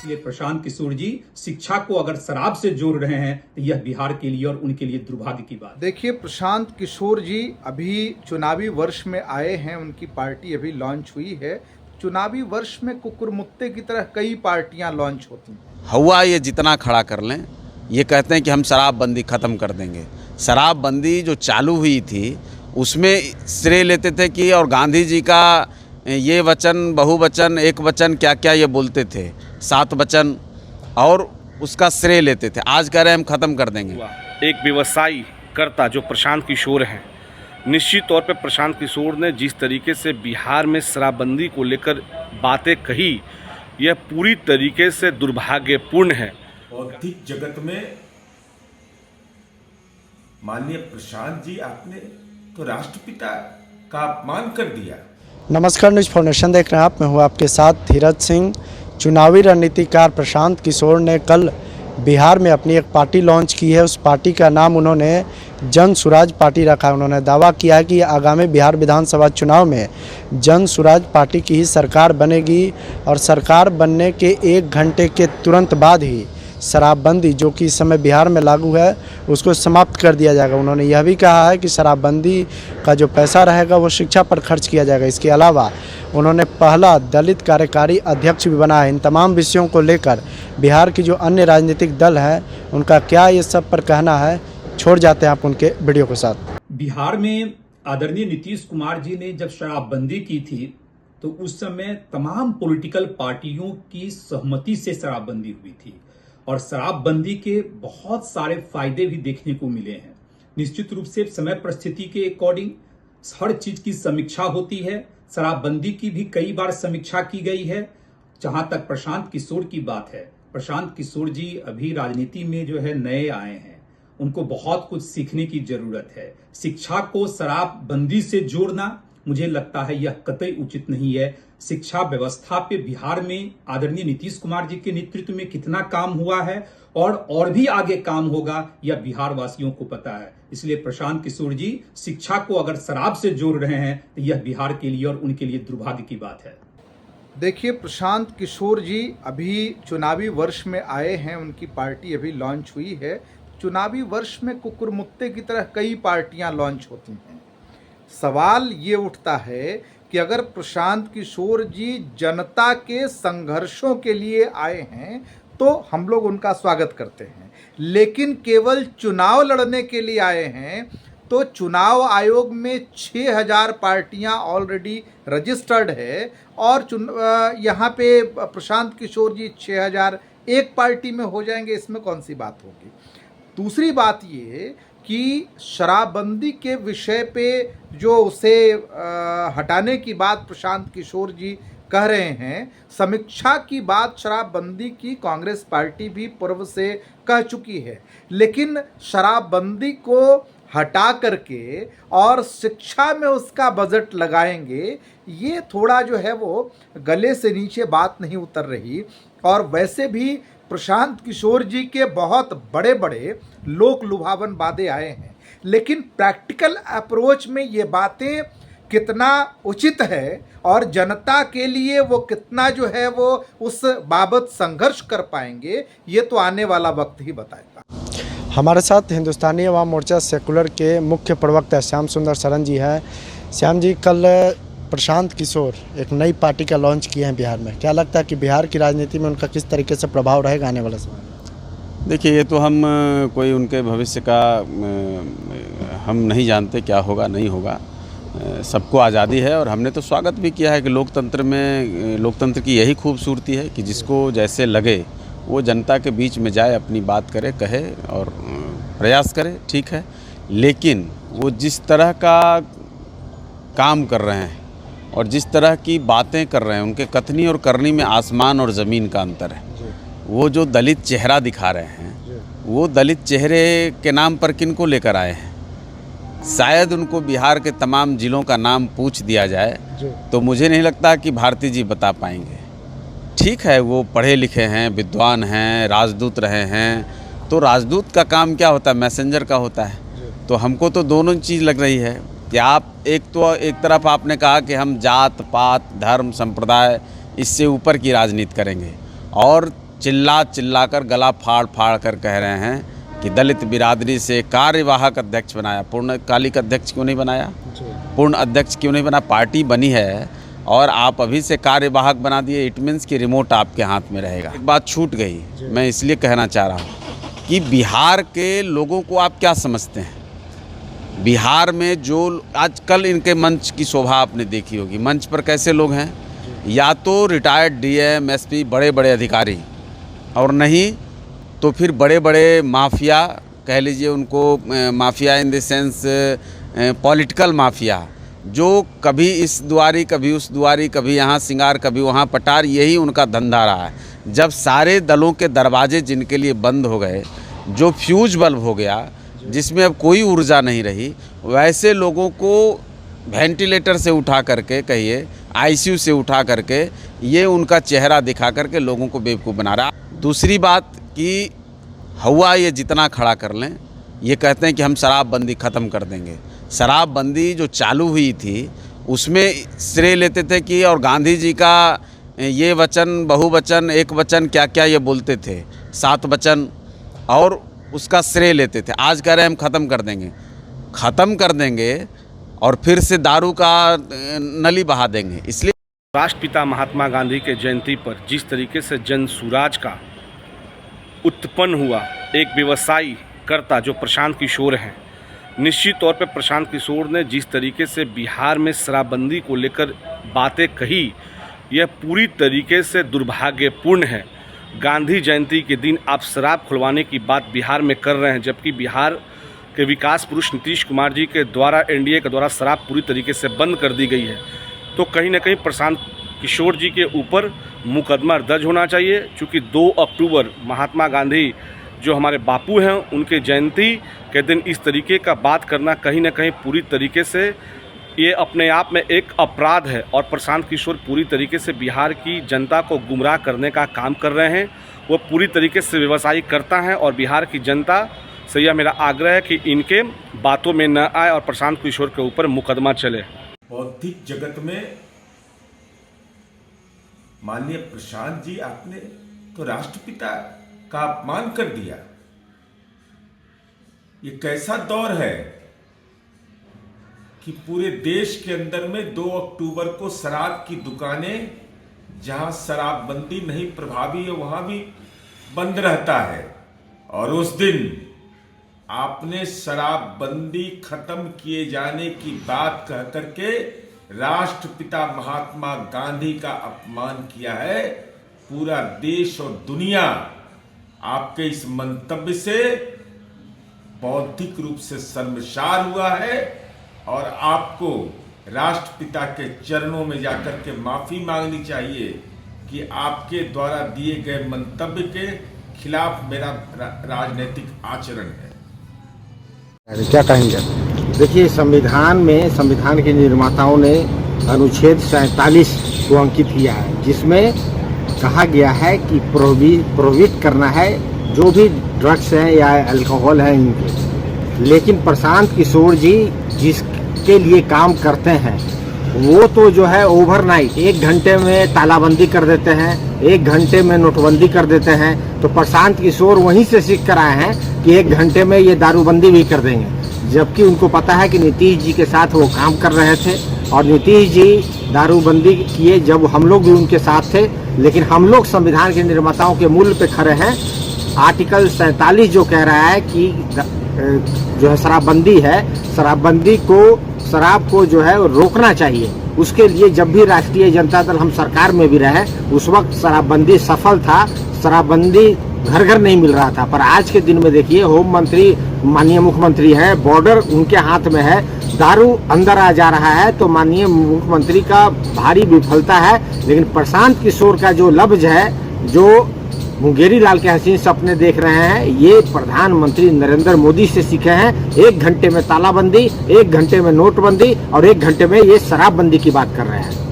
इसलिए प्रशांत किशोर जी शिक्षा को अगर शराब से जोड़ रहे हैं तो यह बिहार के लिए और उनके लिए दुर्भाग्य की बात। देखिए, प्रशांत किशोर जी अभी चुनावी वर्ष में आए हैं, उनकी पार्टी अभी लॉन्च हुई है। चुनावी वर्ष में कुकुरमुत्ते की तरह कई पार्टियां लॉन्च होती हैं। हुआ ये जितना खड़ा कर लें, ये कहते हैं कि हम शराबबंदी ख़त्म कर देंगे। शराबबंदी जो चालू हुई थी उसमें श्रेय लेते थे कि और गांधी जी का ये वचन, बहुवचन, एक वचन, क्या क्या ये बोलते थे, 7 वचन, और उसका श्रेय लेते थे। आज कह रहे हैं हम ख़त्म कर देंगे। एक व्यवसायी करता जो प्रशांत किशोर हैं, निश्चित तौर पे प्रशांत किशोर ने जिस तरीके से बिहार में शराबबंदी को लेकर बातें कही, यह पूरी तरीके से दुर्भाग्यपूर्ण है। बौद्धिक जगत में माननीय प्रशांत जी, आपने तो राष्ट्रपिता का अपमान कर दिया। नमस्कार, न्यूज़ फाउंडेशन देख रहे हैं आप। मैं हूँ आपके साथ धीरज सिंह। चुनावी रणनीतिकार प्रशांत किशोर ने कल बिहार में अपनी एक पार्टी लॉन्च की है। उस पार्टी का नाम उन्होंने जन स्वराज पार्टी रखा है। उन्होंने दावा किया है कि आगामी बिहार विधानसभा चुनाव में जन स्वराज पार्टी की ही सरकार बनेगी और सरकार बनने के 1 घंटे के तुरंत बाद ही शराबबंदी, जो कि इस समय बिहार में लागू है, उसको समाप्त कर दिया जाएगा। उन्होंने यह भी कहा है कि शराबबंदी का जो पैसा रहेगा वो शिक्षा पर खर्च किया जाएगा। इसके अलावा उन्होंने पहला दलित कार्यकारी अध्यक्ष भी बनाया है। इन तमाम विषयों को लेकर बिहार की जो अन्य राजनीतिक दल हैं उनका क्या ये सब पर कहना है, छोड़ जाते हैं आप उनके वीडियो के साथ। बिहार में आदरणीय नीतीश कुमार जी ने जब शराबबंदी की थी तो उस समय तमाम पॉलिटिकल पार्टियों की सहमति से शराबबंदी हुई थी और शराबबंदी के बहुत सारे फायदे भी देखने को मिले हैं। निश्चित रूप से समय परिस्थिति के अकॉर्डिंग हर चीज की समीक्षा होती है। शराबबंदी की भी कई बार समीक्षा की गई है। जहां तक प्रशांत किशोर की बात है, प्रशांत किशोर जी अभी राजनीति में जो है नए आए हैं, उनको बहुत कुछ सीखने की जरूरत है। शिक्षा को शराबबंदी से जोड़ना मुझे लगता है यह कतई उचित नहीं है। शिक्षा व्यवस्था पे बिहार में आदरणीय नीतीश कुमार जी के नेतृत्व में कितना काम हुआ है और भी आगे काम होगा, यह बिहार वासियों को पता है। इसलिए प्रशांत किशोर जी शिक्षा को अगर शराब से जोड़ रहे हैं तो यह बिहार के लिए और उनके लिए दुर्भाग्य की बात है। देखिए, प्रशांत किशोर जी अभी चुनावी वर्ष में आए हैं, उनकी पार्टी अभी लॉन्च हुई है। चुनावी वर्ष में कुकुरमुत्ते की तरह कई पार्टियां लॉन्च होती हैं। सवाल ये उठता है कि अगर प्रशांत किशोर जी जनता के संघर्षों के लिए आए हैं तो हम लोग उनका स्वागत करते हैं, लेकिन केवल चुनाव लड़ने के लिए आए हैं तो चुनाव आयोग में 6000 पार्टियां ऑलरेडी रजिस्टर्ड है और यहाँ पे प्रशांत किशोर जी 6001 पार्टी में हो जाएंगे, इसमें कौन सी बात होगी। दूसरी बात ये कि शराबबंदी के विषय पे जो उसे हटाने की बात प्रशांत किशोर जी कह रहे हैं, समीक्षा की बात शराबबंदी की कांग्रेस पार्टी भी पूर्व से कह चुकी है, लेकिन शराबबंदी को हटा करके और शिक्षा में उसका बजट लगाएंगे, ये थोड़ा जो है वो गले से नीचे बात नहीं उतर रही। और वैसे भी प्रशांत किशोर जी के बहुत बड़े बड़े लोक लुभावन वादे आए हैं, लेकिन प्रैक्टिकल अप्रोच में ये बातें कितना उचित है और जनता के लिए वो कितना जो है वो उस बाबत संघर्ष कर पाएंगे, ये तो आने वाला वक्त ही बताएगा। हमारे साथ हिंदुस्तानी अवाम मोर्चा सेकुलर के मुख्य प्रवक्ता श्याम सुंदर शरण जी हैं। श्याम जी, कल प्रशांत किशोर एक नई पार्टी का लॉन्च किए हैं बिहार में। क्या लगता है कि बिहार की राजनीति में उनका किस तरीके से प्रभाव रहेगा आने वाला समय में? देखिए, ये तो हम कोई उनके भविष्य का हम नहीं जानते क्या होगा नहीं होगा। सबको आज़ादी है और हमने तो स्वागत भी किया है कि लोकतंत्र की यही खूबसूरती है कि जिसको जैसे लगे वो जनता के बीच में जाए, अपनी बात करे, कहे और प्रयास करे, ठीक है। लेकिन वो जिस तरह का काम कर रहे हैं और जिस तरह की बातें कर रहे हैं, उनके कथनी और करनी में आसमान और ज़मीन का अंतर है। वो जो दलित चेहरा दिखा रहे हैं, वो दलित चेहरे के नाम पर किन को लेकर आए हैं? शायद उनको बिहार के तमाम ज़िलों का नाम पूछ दिया जाए तो मुझे नहीं लगता कि भारती जी बता पाएंगे। ठीक है, वो पढ़े लिखे हैं, विद्वान हैं, राजदूत रहे हैं, तो राजदूत का काम क्या होता है? मैसेंजर का होता है। तो हमको तो दोनों चीज़ लग रही है कि आप एक तरफ आपने कहा कि हम जात पात धर्म संप्रदाय इससे ऊपर की राजनीति करेंगे, और चिल्ला चिल्ला कर गला फाड़ फाड़ कर कह रहे हैं कि दलित बिरादरी से कार्यवाहक अध्यक्ष बनाया, पूर्णकालिक अध्यक्ष क्यों नहीं बनाया, पूर्ण अध्यक्ष क्यों नहीं बना। पार्टी बनी है और आप अभी से कार्यवाहक बना दिए, इट मीन्स कि रिमोट आपके हाथ में रहेगा। एक बात छूट गई, मैं इसलिए कहना चाह रहा हूँ कि बिहार के लोगों को आप क्या समझते हैं। बिहार में जो आजकल इनके मंच की शोभा आपने देखी होगी, मंच पर कैसे लोग हैं, या तो रिटायर्ड डीएम एसपी बड़े बड़े अधिकारी, और नहीं तो फिर बड़े बड़े माफिया, कह लीजिए उनको mafia in the sense political mafia, जो कभी इस दुआरी कभी उस दुआरी, कभी यहाँ सिंगार कभी वहाँ पटार, यही उनका धंधा रहा है। जब सारे दलों के दरवाजे जिनके लिए बंद हो गए, जो फ्यूज बल्ब हो गया, जिसमें अब कोई ऊर्जा नहीं रही, वैसे लोगों को वेंटिलेटर से उठा करके, कहिए आईसीयू से उठा करके, ये उनका चेहरा दिखा करके लोगों को बेवकूफ़ बना रहा है। दूसरी बात कि हवा ये जितना खड़ा कर लें, ये कहते हैं कि हम शराबबंदी ख़त्म कर देंगे। शराबबंदी जो चालू हुई थी उसमें श्रेय लेते थे कि, और गांधी जी का ये वचन, बहुवचन, एक वचन, क्या क्या ये बोलते थे, 7 वचन, और उसका श्रेय लेते थे। आज कह रहे हैं हम ख़त्म कर देंगे, ख़त्म कर देंगे और फिर से दारू का नली बहा देंगे। इसलिए राष्ट्रपिता महात्मा गांधी के जयंती पर जिस तरीके से जन सुराज का उत्पन्न हुआ, एक व्यवसायी कर्ता जो प्रशांत किशोर हैं, निश्चित तौर पे प्रशांत किशोर ने जिस तरीके से बिहार में शराबबंदी को लेकर बातें कही, यह पूरी तरीके से दुर्भाग्यपूर्ण है। गांधी जयंती के दिन आप शराब खुलवाने की बात बिहार में कर रहे हैं, जबकि बिहार के विकास पुरुष नीतीश कुमार जी के द्वारा, एनडीए के द्वारा शराब पूरी तरीके से बंद कर दी गई है। तो कहीं ना कहीं प्रशांत किशोर जी के ऊपर मुकदमा दर्ज होना चाहिए, क्योंकि 2 अक्टूबर महात्मा गांधी जो हमारे बापू हैं, उनके जयंती के दिन इस तरीके का बात करना कहीं ना कहीं पूरी तरीके से ये अपने आप में एक अपराध है। और प्रशांत किशोर पूरी तरीके से बिहार की जनता को गुमराह करने का काम कर रहे हैं। वो पूरी तरीके से व्यवसायी करता है और बिहार की जनता से यह मेरा आग्रह है कि इनके बातों में न आए और प्रशांत किशोर के ऊपर मुकदमा चले। बौद्धिक जगत में माननीय प्रशांत जी, आपने तो राष्ट्रपिता का अपमान कर दिया। ये कैसा दौर है कि पूरे देश के अंदर में 2 अक्टूबर को शराब की दुकानें, जहां शराबबंदी नहीं प्रभावी है, वहां भी बंद रहता है। और उस दिन आपने शराबबंदी खत्म किए जाने की बात कह करके राष्ट्रपिता महात्मा गांधी का अपमान किया है। पूरा देश और दुनिया आपके इस मंतव्य से बौद्धिक रूप से शर्मसार हुआ है और आपको राष्ट्रपिता के चरणों में जाकर के माफी मांगनी चाहिए कि आपके द्वारा दिए गए मंतव्य के खिलाफ मेरा राजनीतिक आचरण है। क्या कहेंगे? देखिए, संविधान में संविधान के निर्माताओं ने अनुच्छेद 47 को अंकित किया है, जिसमें कहा गया है कि प्रोहिबिट करना है जो भी ड्रग्स हैं या अल्कोहल है इनके। लेकिन प्रशांत किशोर जी जिसके लिए काम करते हैं, वो तो जो है ओवरनाइट 1 घंटे में तालाबंदी कर देते हैं, 1 घंटे में नोटबंदी कर देते हैं। तो प्रशांत किशोर वहीं से सीख कर आए हैं कि 1 घंटे में ये दारूबंदी भी कर देंगे, जबकि उनको पता है कि नीतीश जी के साथ वो काम कर रहे थे और नीतीश जी दारूबंदी किए जब हम लोग भी उनके साथ थे। लेकिन हम लोग संविधान के निर्माताओं के मूल्य पे खड़े हैं। आर्टिकल 47 जो कह रहा है कि जो है शराबबंदी है, शराब को जो है रोकना चाहिए। उसके लिए जब भी राष्ट्रीय जनता दल हम सरकार में भी रहे, उस वक्त शराबबंदी सफल था, शराबबंदी घर घर नहीं मिल रहा था। पर आज के दिन में देखिए, होम मंत्री माननीय मुख्यमंत्री है, बॉर्डर उनके हाथ में है, दारू अंदर आ जा रहा है, तो माननीय मुख्यमंत्री का भारी विफलता है। लेकिन प्रशांत किशोर का जो लफ्ज है, जो मुंगेरी लाल के हसीन सपने देख रहे हैं, ये प्रधानमंत्री नरेंद्र मोदी से सीखे हैं। 1 घंटे में तालाबंदी, 1 घंटे में नोटबंदी और 1 घंटे में ये शराबबंदी की बात कर रहे हैं।